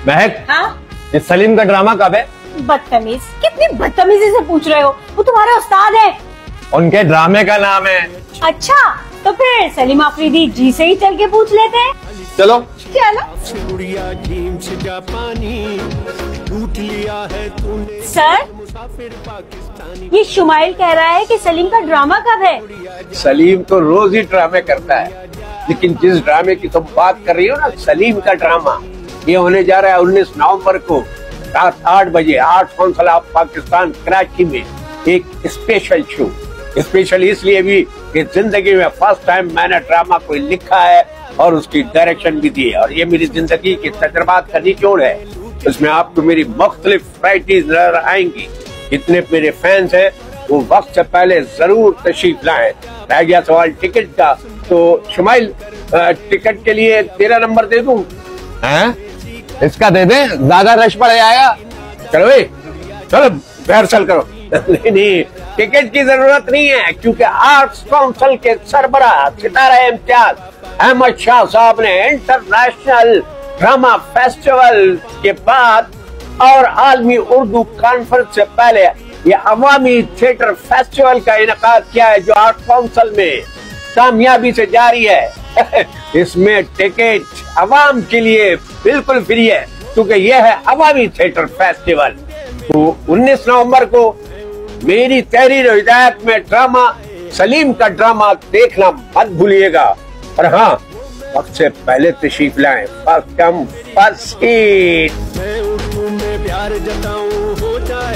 महक, हाँ? ये सलीम का ड्रामा कब है? बदतमीज, कितनी बदतमीजी से पूछ रहे हो? वो तुम्हारे उस्ताद है। उनके ड्रामे का नाम है। अच्छा, तो फिर सलीम आफरीदी जी से ही चल के पूछ लेते हैं। चलो चलो। सर, ये शुमाइल कह रहा है कि सलीम का ड्रामा कब है? सलीम तो रोज ही ड्रामे करता है, लेकिन जिस ड्रामे की तुम बात कर रही हो ना, सलीम का ड्रामा, ये होने जा रहा है 19 नवंबर को रात 8 बजे art council of Pakistan Karachi में। एक स्पेशल शो, स्पेशल इसलिए भी कि जिंदगी में फर्स्ट टाइम मैंने ड्रामा कोई लिखा है और उसकी डायरेक्शन भी दी है, और ये मेरी जिंदगी के तजुर्बात का निचोड़ है। इसमें आपको मेरी मुख्तलिफ वैरायटीज नजर आएंगी। जितने मेरे फैंस हैं वो वक्त से पहले जरूर तशरीफ लाएं। रह गया सवाल टिकट का, तो शुमाइल टिकट के लिए तेरा नंबर दे दूं? हैं? इसका दे दे, ज्यादा रश पड़ जाएगा। चलो भाई, चलो रिहर्सल करो। नहीं, टिकट की जरूरत नहीं है, क्योंकि आर्ट्स काउंसिल के सरबराह सितारा इम्तियाज अहमद शाह साहब ने इंटरनेशनल ड्रामा फेस्टिवल के बाद और आलमी उर्दू कॉन्फ्रेंस से पहले ये अवामी थिएटर फेस्टिवल का इनेकाद किया है, जो आर्ट काउंसिल में कामयाबी से जारी है। इसमें टिकट अवाम के लिए बिल्कुल फ्री है, क्योंकि यह है अवामी थिएटर फेस्टिवल। तो 19 नवंबर को मेरी तहरीर हिदायत में ड्रामा सलीम का ड्रामा देखना मत भूलिएगा। और हाँ, वक्त से पहले तशरीफ लाएं। First come first seat.